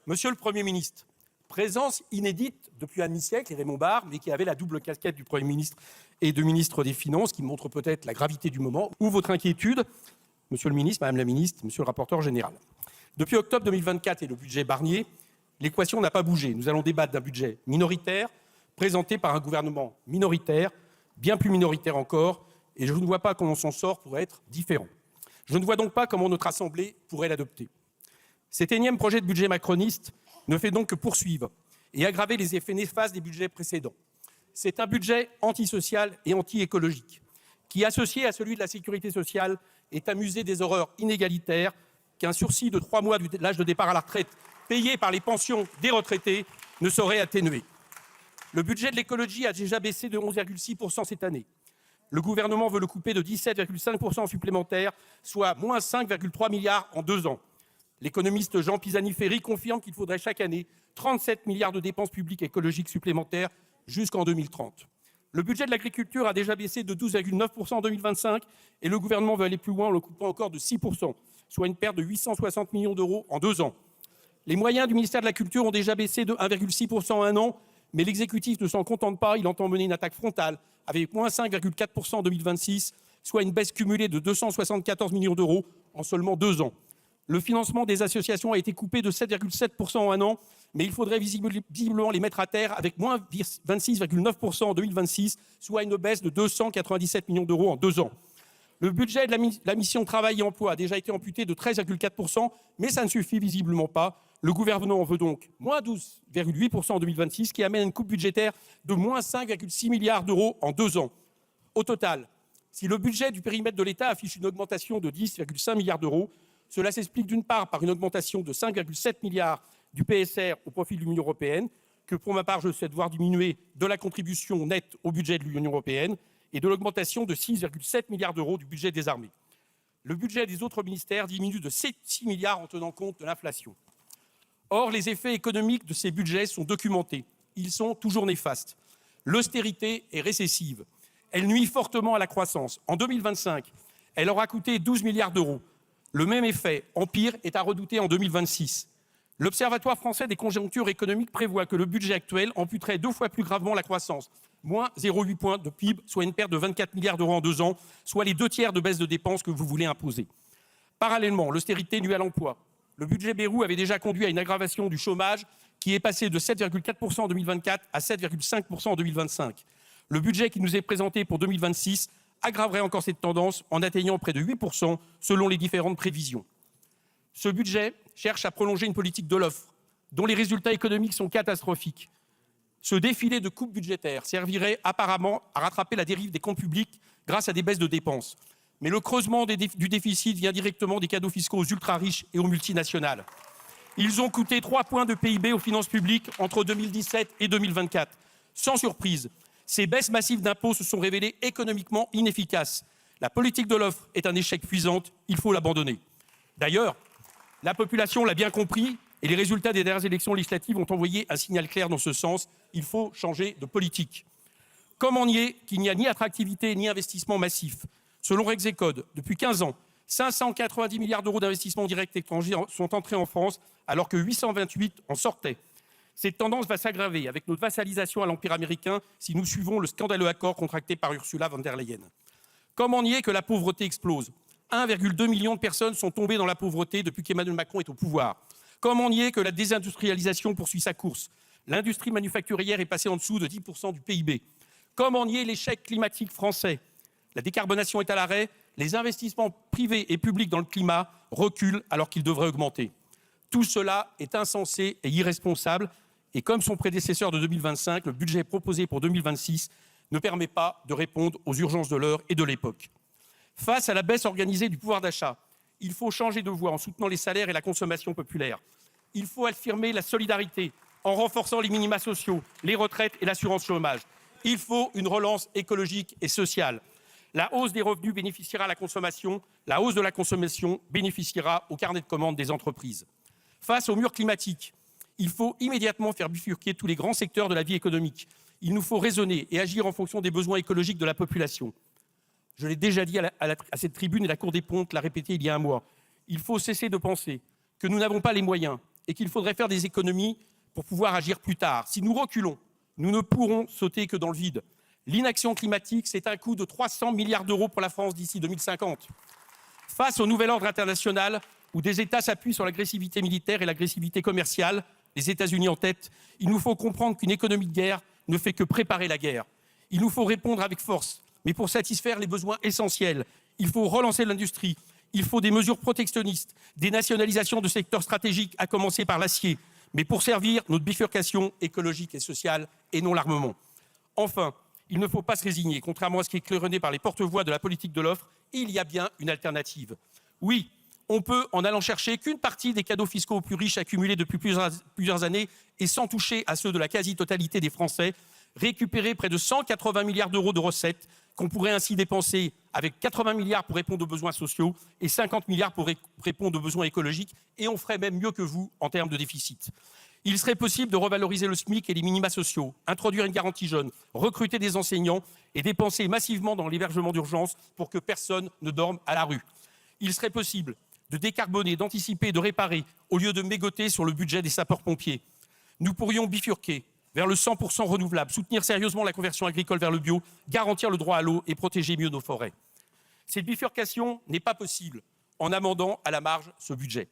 Monsieur le Premier ministre, présence inédite depuis un demi-siècle, et Raymond Barre, mais qui avait la double casquette du Premier ministre et de ministre des Finances, qui montre peut-être la gravité du moment, ou votre inquiétude, Monsieur le ministre, Madame la ministre, Monsieur le rapporteur général. Depuis octobre 2024 et le budget Barnier, l'équation n'a pas bougé. Nous allons débattre d'un budget minoritaire, présenté par un gouvernement minoritaire, bien plus minoritaire encore, et je ne vois pas comment son sort pourrait être différent. Je ne vois donc pas comment notre Assemblée pourrait l'adopter. Cet énième projet de budget macroniste ne fait donc que poursuivre et aggraver les effets néfastes des budgets précédents. C'est un budget antisocial et anti-écologique, qui, associé à celui de la sécurité sociale, est amusé des horreurs inégalitaires qu'un sursis de 3 mois de l'âge de départ à la retraite payé par les pensions des retraités ne saurait atténuer. Le budget de l'écologie a déjà baissé de 11,6% cette année. Le gouvernement veut le couper de 17,5% supplémentaires, soit moins 5,3 milliards en 2 ans. L'économiste Jean Pisani-Ferry confirme qu'il faudrait chaque année 37 milliards de dépenses publiques écologiques supplémentaires jusqu'en 2030. Le budget de l'agriculture a déjà baissé de 12,9% en 2025 et le gouvernement veut aller plus loin en le coupant encore de 6%, soit une perte de 860 millions d'euros en 2 ans. Les moyens du ministère de la Culture ont déjà baissé de 1,6% en 1 an, mais l'exécutif ne s'en contente pas, il entend mener une attaque frontale avec moins 5,4% en 2026, soit une baisse cumulée de 274 millions d'euros en seulement 2 ans. Le financement des associations a été coupé de 7,7% en 1 an, mais il faudrait visiblement les mettre à terre avec moins 26,9% en 2026, soit une baisse de 297 millions d'euros en 2 ans. Le budget de la mission Travail et Emploi a déjà été amputé de 13,4%, mais ça ne suffit visiblement pas. Le gouvernement en veut donc moins 12,8% en 2026, qui amène une coupe budgétaire de moins 5,6 milliards d'euros en 2 ans. Au total, si le budget du périmètre de l'État affiche une augmentation de 10,5 milliards d'euros, cela s'explique d'une part par une augmentation de 5,7 milliards du PSR au profit de l'Union européenne, que pour ma part je souhaite voir diminuer de la contribution nette au budget de l'Union européenne, et de l'augmentation de 6,7 milliards d'euros du budget des armées. Le budget des autres ministères diminue de 6 milliards en tenant compte de l'inflation. Or, les effets économiques de ces budgets sont documentés. Ils sont toujours néfastes. L'austérité est récessive. Elle nuit fortement à la croissance. En 2025, elle aura coûté 12 milliards d'euros. Le même effet, en pire, est à redouter en 2026. L'Observatoire français des conjonctures économiques prévoit que le budget actuel amputerait 2 fois plus gravement la croissance, moins 0,8 points de PIB, soit une perte de 24 milliards d'euros en 2 ans, soit les 2 tiers de baisse de dépenses que vous voulez imposer. Parallèlement, l'austérité nuit à l'emploi. Le budget Bayrou avait déjà conduit à une aggravation du chômage qui est passé de 7,4% en 2024 à 7,5% en 2025. Le budget qui nous est présenté pour 2026 aggraverait encore cette tendance en atteignant près de 8% selon les différentes prévisions. Ce budget cherche à prolonger une politique de l'offre dont les résultats économiques sont catastrophiques. Ce défilé de coupes budgétaires servirait apparemment à rattraper la dérive des comptes publics grâce à des baisses de dépenses. Mais le creusement du déficit vient directement des cadeaux fiscaux aux ultra-riches et aux multinationales. Ils ont coûté 3 points de PIB aux finances publiques entre 2017 et 2024. Sans surprise, ces baisses massives d'impôts se sont révélées économiquement inefficaces. La politique de l'offre est un échec cuisant, il faut l'abandonner. D'ailleurs, la population l'a bien compris et les résultats des dernières élections législatives ont envoyé un signal clair dans ce sens. Il faut changer de politique. Comment nier qu'il n'y a ni attractivité ni investissement massif ? Selon Rexecode, depuis 15 ans, 590 milliards d'euros d'investissements directs étrangers sont entrés en France, alors que 828 en sortaient. Cette tendance va s'aggraver avec notre vassalisation à l'Empire américain si nous suivons le scandaleux accord contracté par Ursula von der Leyen. Comment nier que la pauvreté explose ? 1,2 million de personnes sont tombées dans la pauvreté depuis qu'Emmanuel Macron est au pouvoir. Comment nier que la désindustrialisation poursuit sa course ? L'industrie manufacturière est passée en dessous de 10% du PIB. Comment nier l'échec climatique français ? La décarbonation est à l'arrêt, les investissements privés et publics dans le climat reculent alors qu'ils devraient augmenter. Tout cela est insensé et irresponsable, et comme son prédécesseur de 2025, le budget proposé pour 2026 ne permet pas de répondre aux urgences de l'heure et de l'époque. Face à la baisse organisée du pouvoir d'achat, il faut changer de voie en soutenant les salaires et la consommation populaire. Il faut affirmer la solidarité en renforçant les minima sociaux, les retraites et l'assurance chômage. Il faut une relance écologique et sociale. La hausse des revenus bénéficiera à la consommation, la hausse de la consommation bénéficiera au carnet de commandes des entreprises. Face au mur climatique, il faut immédiatement faire bifurquer tous les grands secteurs de la vie économique. Il nous faut raisonner et agir en fonction des besoins écologiques de la population. Je l'ai déjà dit à cette tribune et la Cour des comptes l'a répété il y a un mois. Il faut cesser de penser que nous n'avons pas les moyens et qu'il faudrait faire des économies pour pouvoir agir plus tard. Si nous reculons, nous ne pourrons sauter que dans le vide. L'inaction climatique, c'est un coût de 300 milliards d'euros pour la France d'ici 2050. Face au nouvel ordre international, où des États s'appuient sur l'agressivité militaire et l'agressivité commerciale, les États-Unis en tête, il nous faut comprendre qu'une économie de guerre ne fait que préparer la guerre. Il nous faut répondre avec force, mais pour satisfaire les besoins essentiels, il faut relancer l'industrie, il faut des mesures protectionnistes, des nationalisations de secteurs stratégiques, à commencer par l'acier, mais pour servir notre bifurcation écologique et sociale et non l'armement. Enfin, il ne faut pas se résigner, contrairement à ce qui est claironné par les porte-voix de la politique de l'offre, il y a bien une alternative. Oui, on peut, en allant chercher qu'une partie des cadeaux fiscaux aux plus riches accumulés depuis plusieurs années et sans toucher à ceux de la quasi-totalité des Français, récupérer près de 180 milliards d'euros de recettes qu'on pourrait ainsi dépenser avec 80 milliards pour répondre aux besoins sociaux et 50 milliards pour répondre aux besoins écologiques, et on ferait même mieux que vous en termes de déficit. Il serait possible de revaloriser le SMIC et les minima sociaux, introduire une garantie jeune, recruter des enseignants et dépenser massivement dans l'hébergement d'urgence pour que personne ne dorme à la rue. Il serait possible de décarboner, d'anticiper, de réparer, au lieu de mégoter sur le budget des sapeurs-pompiers. Nous pourrions bifurquer vers le 100% renouvelable, soutenir sérieusement la conversion agricole vers le bio, garantir le droit à l'eau et protéger mieux nos forêts. Cette bifurcation n'est pas possible en amendant à la marge ce budget.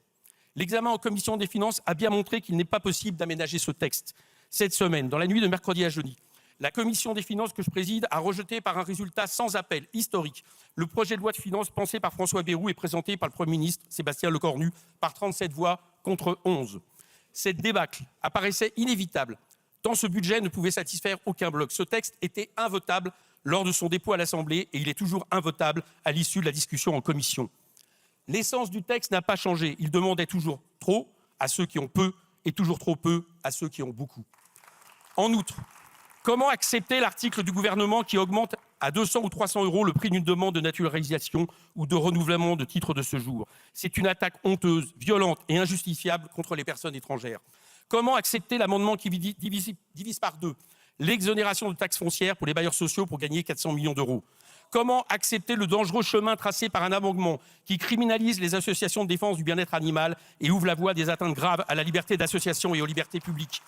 L'examen en commission des finances a bien montré qu'il n'est pas possible d'aménager ce texte. Cette semaine, dans la nuit de mercredi à jeudi, la commission des finances que je préside a rejeté par un résultat sans appel, historique, le projet de loi de finances pensé par François Bayrou et présenté par le Premier ministre Sébastien Lecornu par 37 voix contre 11. Cette débâcle apparaissait inévitable, tant ce budget ne pouvait satisfaire aucun bloc. Ce texte était invotable lors de son dépôt à l'Assemblée et il est toujours invotable à l'issue de la discussion en commission. L'essence du texte n'a pas changé. Il demandait toujours trop à ceux qui ont peu et toujours trop peu à ceux qui ont beaucoup. En outre, comment accepter l'article du gouvernement qui augmente à 200 ou 300 euros le prix d'une demande de naturalisation ou de renouvellement de titre de séjour? C'est une attaque honteuse, violente et injustifiable contre les personnes étrangères. Comment accepter l'amendement qui divise par deux l'exonération de taxes foncières pour les bailleurs sociaux pour gagner 400 millions d'euros? Comment accepter le dangereux chemin tracé par un amendement qui criminalise les associations de défense du bien-être animal et ouvre la voie à des atteintes graves à la liberté d'association et aux libertés publiques?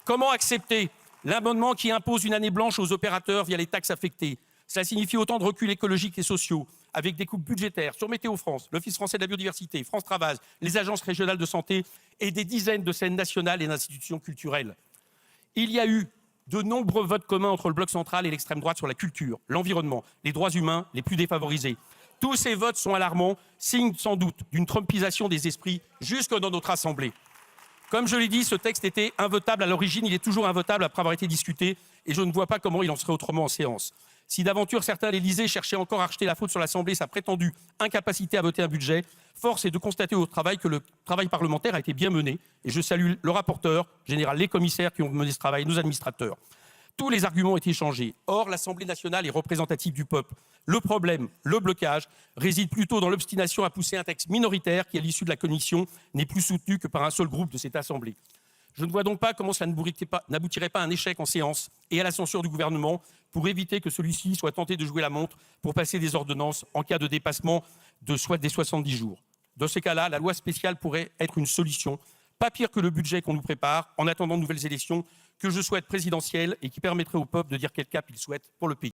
Comment accepter l'amendement qui impose une année blanche aux opérateurs via les taxes affectées? Cela signifie autant de reculs écologiques et sociaux, avec des coupes budgétaires sur Météo France, l'Office français de la biodiversité, France Travail, les agences régionales de santé et des dizaines de scènes nationales et d'institutions culturelles. Il y a eu de nombreux votes communs entre le bloc central et l'extrême droite sur la culture, l'environnement, les droits humains les plus défavorisés. Tous ces votes sont alarmants, signe sans doute d'une trumpisation des esprits jusque dans notre Assemblée. Comme je l'ai dit, ce texte était invotable à l'origine, il est toujours invotable après avoir été discuté et je ne vois pas comment il en serait autrement en séance. Si d'aventure certains à l'Élysée cherchaient encore à rejeter la faute sur l'Assemblée, sa prétendue incapacité à voter un budget, force est de constater au travail que le travail parlementaire a été bien mené. Et je salue le rapporteur général, les commissaires qui ont mené ce travail, nos administrateurs. Tous les arguments ont été échangés. Or, l'Assemblée nationale est représentative du peuple. Le problème, le blocage, réside plutôt dans l'obstination à pousser un texte minoritaire qui, à l'issue de la commission, n'est plus soutenu que par un seul groupe de cette Assemblée. Je ne vois donc pas comment cela n'aboutirait pas à un échec en séance et à la censure du gouvernement pour éviter que celui-ci soit tenté de jouer la montre pour passer des ordonnances en cas de dépassement des 70 jours. Dans ces cas-là, la loi spéciale pourrait être une solution, pas pire que le budget qu'on nous prépare en attendant de nouvelles élections que je souhaite présidentielles et qui permettrait au peuple de dire quel cap il souhaite pour le pays.